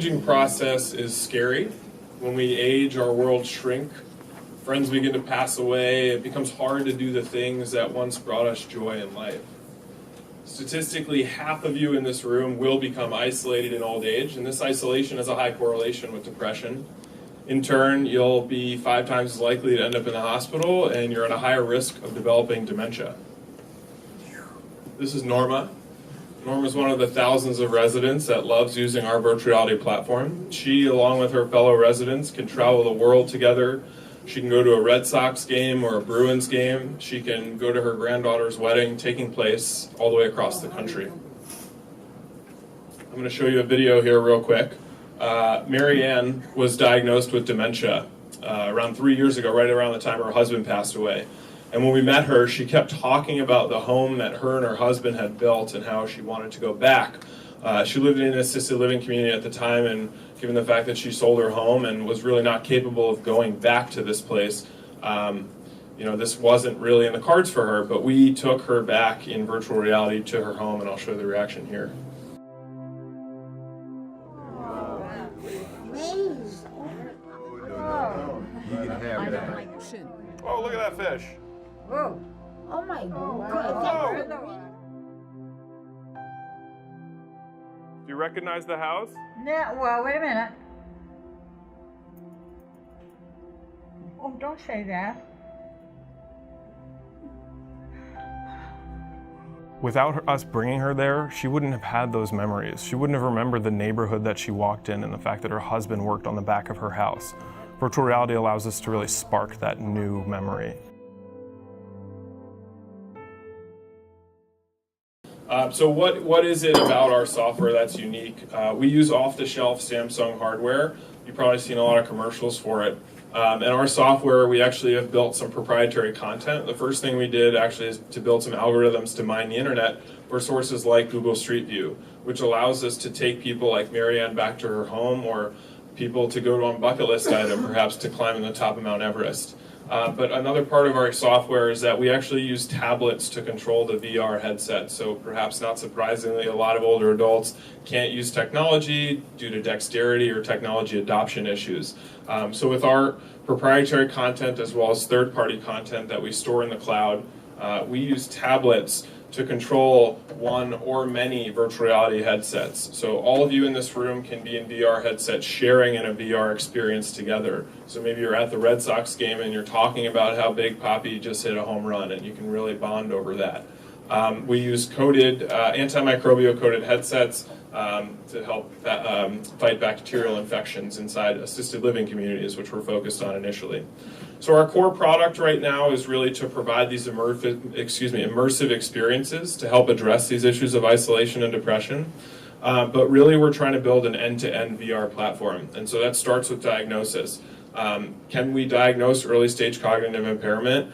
aging process is scary. When we age, our worlds shrink. Friends begin to pass away. It becomes hard to do the things that once brought us joy in life. Statistically, half of you in this room will become isolated in old age, and this isolation has a high correlation with depression. In turn, you'll be 5 times as likely to end up in the hospital, and you're at a higher risk of developing dementia. This is Norma. Norma is one of the thousands of residents that loves using our virtual reality platform. She, along with her fellow residents, can travel the world together. She can go to a Red Sox game or a Bruins game. She can go to her granddaughter's wedding taking place all the way across the country. I'm going to show you a video here real quick. Mary Ann was diagnosed with dementia around 3 years ago, right around the time her husband passed away. And when we met her, she kept talking about the home that her and her husband had built and how she wanted to go back. She lived in an assisted living community at the time, and given the fact that she sold her home and was really not capable of going back to this place, this wasn't really in the cards for her, but we took her back in virtual reality to her home, and I'll show the reaction here. Oh, look at that fish. Whoa. Oh my God. Do you recognize the house? No, well, wait a minute. Oh, don't say that. Without us bringing her there, she wouldn't have had those memories. She wouldn't have remembered the neighborhood that she walked in and the fact that her husband worked on the back of her house. Virtual reality allows us to really spark that new memory. So what is it about our software that's unique? We use off-the-shelf Samsung hardware. You've probably seen a lot of commercials for it. In our software, we actually have built some proprietary content. The first thing we did actually is to build some algorithms to mine the internet for sources like Google Street View, which allows us to take people like Mary Ann back to her home, or people to go on a bucket list item, perhaps to climb in the top of Mount Everest. But another part of our software is that we actually use tablets to control the VR headset. So perhaps not surprisingly, a lot of older adults can't use technology due to dexterity or technology adoption issues. So with our proprietary content as well as third-party content that we store in the cloud, we use tablets to control one or many virtual reality headsets. So all of you in this room can be in VR headsets sharing in a VR experience together. So maybe you're at the Red Sox game and you're talking about how Big Papi just hit a home run, and you can really bond over that. We use antimicrobial coated headsets to help fight bacterial infections inside assisted living communities, which we're focused on initially. So our core product right now is really to provide these immersive experiences to help address these issues of isolation and depression. But really we're trying to build an end-to-end VR platform. And so that starts with diagnosis. Can we diagnose early stage cognitive impairment?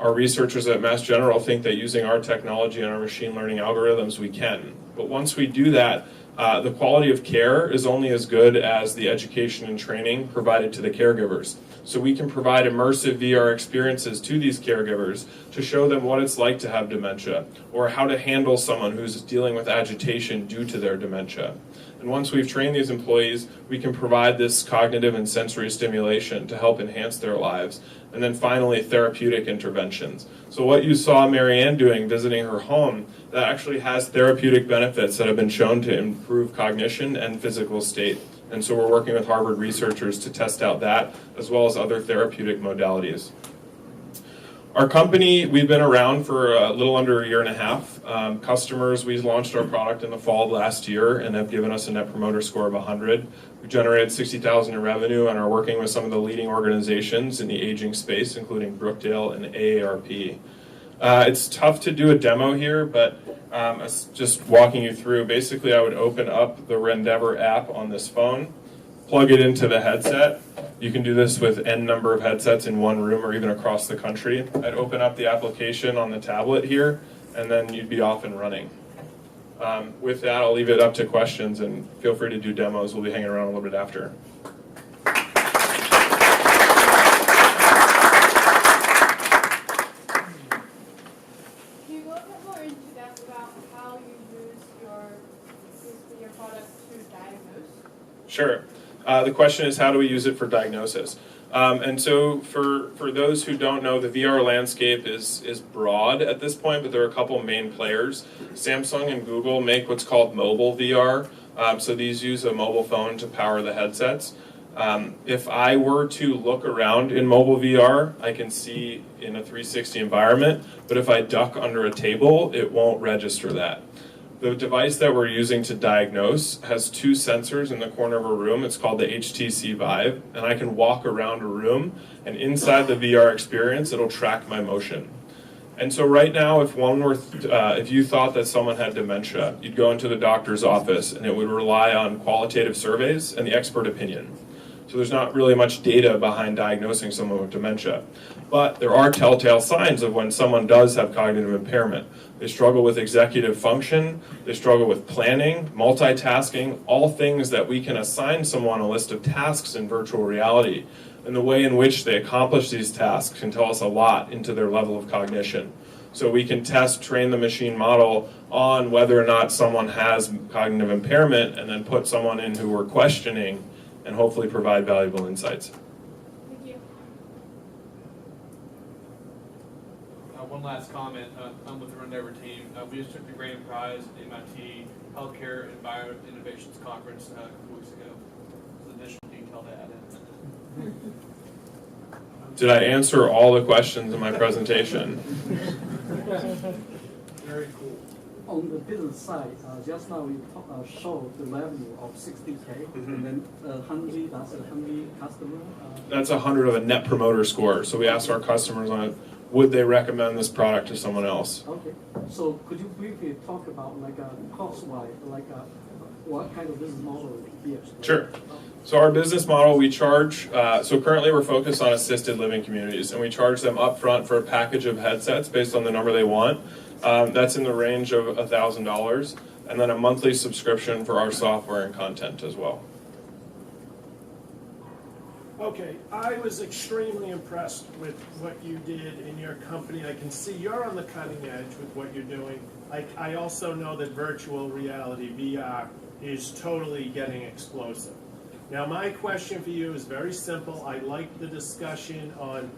Our researchers at Mass General think that using our technology and our machine learning algorithms, we can. But once we do that, the quality of care is only as good as the education and training provided to the caregivers. So we can provide immersive VR experiences to these caregivers to show them what it's like to have dementia, or how to handle someone who's dealing with agitation due to their dementia. And once we've trained these employees, we can provide this cognitive and sensory stimulation to help enhance their lives. And then finally, therapeutic interventions. So what you saw Mary Ann doing, visiting her home, that actually has therapeutic benefits that have been shown to improve cognition and physical state. And so we're working with Harvard researchers to test out that, as well as other therapeutic modalities. Our company, we've been around for a little under a year and a half. Customers, we launched our product in the fall of last year and have given us a net promoter score of 100. We generated $60,000 in revenue and are working with some of the leading organizations in the aging space, including Brookdale and AARP. It's tough to do a demo here, but just walking you through, basically I would open up the Rendever app on this phone, plug it into the headset. You can do this with N number of headsets in one room or even across the country. I'd open up the application on the tablet here, and then you'd be off and running. With that, I'll leave it up to questions, and feel free to do demos. We'll be hanging around a little bit after. Can you go a bit more into depth about how you use your product to diagnose? Sure. The question is, how do we use it for diagnosis? And so for those who don't know, the VR landscape is broad at this point, but there are a couple main players. Samsung and Google make what's called mobile VR. So these use a mobile phone to power the headsets. If I were to look around in mobile VR, I can see in a 360 environment, but if I duck under a table, it won't register that. The device that we're using to diagnose has two sensors in the corner of a room. It's called the HTC Vive, and I can walk around a room, and inside the VR experience, it'll track my motion. And so right now, if you thought that someone had dementia, you'd go into the doctor's office, and it would rely on qualitative surveys and the expert opinion. So there's not really much data behind diagnosing someone with dementia. But there are telltale signs of when someone does have cognitive impairment. They struggle with executive function, they struggle with planning, multitasking, all things that we can assign someone a list of tasks in virtual reality. And the way in which they accomplish these tasks can tell us a lot into their level of cognition. So we can train the machine model on whether or not someone has cognitive impairment, and then put someone in who we're questioning and hopefully provide valuable insights. Thank you. One last comment. I'm with the Rendever team. We just took the grand prize at the MIT Healthcare and Bio Innovations Conference a couple weeks ago. There's additional detail to add in. Did I answer all the questions in my presentation? Very cool. On the business side, just now we showed the revenue of 60K, and then that's 100 customer. That's 100 of a net promoter score. So we asked our customers on it, would they recommend this product to someone else? Okay. So could you briefly talk about cost-wise, what kind of business model here? Sure. So our business model, we charge, so currently we're focused on assisted living communities, and we charge them upfront for a package of headsets based on the number they want. That's in the range of $1,000, and then a monthly subscription for our software and content as well. Okay, I was extremely impressed with what you did in your company. I can see you're on the cutting edge with what you're doing. I also know that virtual reality, VR, is totally getting explosive. Now my question for you is very simple. I like the discussion on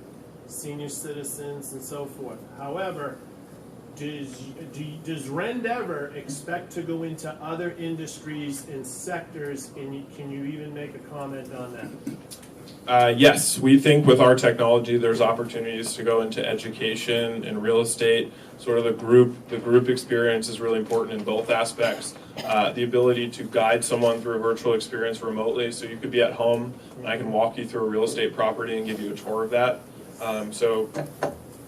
senior citizens and so forth. However, does Rendever expect to go into other industries and sectors, and can you even make a comment on that? Yes, we think with our technology there's opportunities to go into education and real estate. Sort of the group experience is really important in both aspects. The ability to guide someone through a virtual experience remotely, so you could be at home and I can walk you through a real estate property and give you a tour of that. So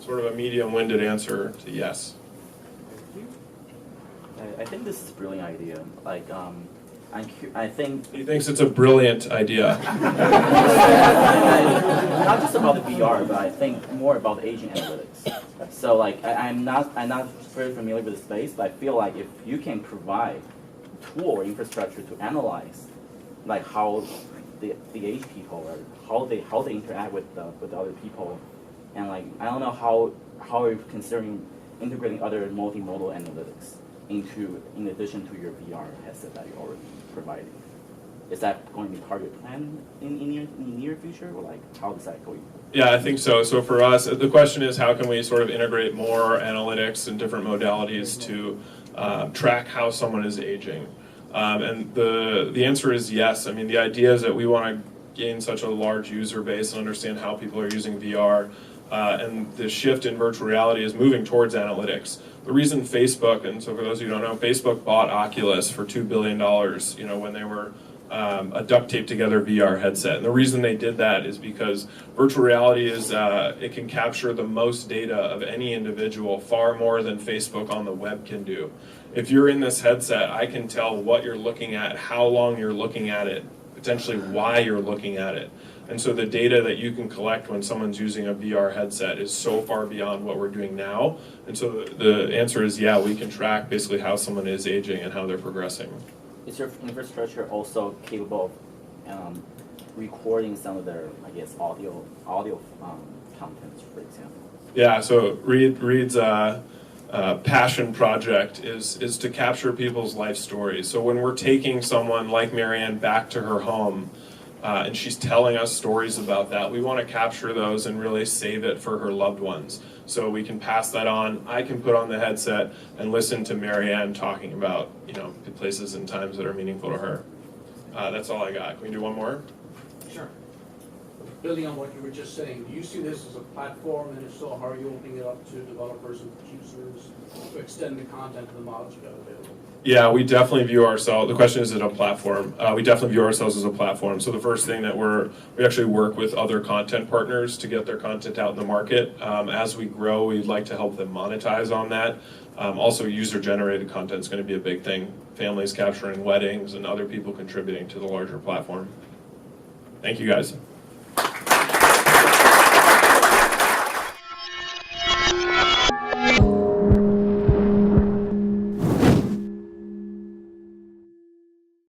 sort of a medium-winded answer to yes. I think this is a brilliant idea. I think He thinks it's a brilliant idea. not just about the VR, but I think more about aging analytics. So I'm not very familiar with the space, but I feel like if you can provide tool or infrastructure to analyze how the aged people or how they interact with other people, and I don't know how you're considering integrating other multimodal analytics in addition to your VR headset that you're already providing. Is that going to be part of your plan in the near future, or how does that go? Yeah, I think so. So for us, the question is how can we sort of integrate more analytics and different modalities to track how someone is aging? And the answer is yes. I mean, the idea is that we want to gain such a large user base and understand how people are using VR. And the shift in virtual reality is moving towards analytics. The reason Facebook, and so for those who don't know, Facebook bought Oculus for $2 billion, when they were a duct tape together VR headset. And the reason they did that is because virtual reality is, it can capture the most data of any individual, far more than Facebook on the web can do. If you're in this headset, I can tell what you're looking at, how long you're looking at it, potentially why you're looking at it. And so the data that you can collect when someone's using a VR headset is so far beyond what we're doing now. And so the answer is, yeah, we can track basically how someone is aging and how they're progressing. Is your infrastructure also capable of recording some of their, audio contents, for example? Yeah, so Reed's passion project is to capture people's life stories. So when we're taking someone like Marianne back to her home, and she's telling us stories about that, we want to capture those and really save it for her loved ones. So we can pass that on. I can put on the headset and listen to Marianne talking about, the places and times that are meaningful to her. That's all I got. Can we do one more? Sure. Building on what you were just saying, do you see this as a platform, and if so, how are you opening it up to developers and users to extend the content of the models you got available? Yeah, we definitely view ourselves, the question is it a platform? We definitely view ourselves as a platform. So the first thing that we actually work with other content partners to get their content out in the market. As we grow, we'd like to help them monetize on that. Also, user-generated content is going to be a big thing. Families capturing weddings and other people contributing to the larger platform. Thank you, guys.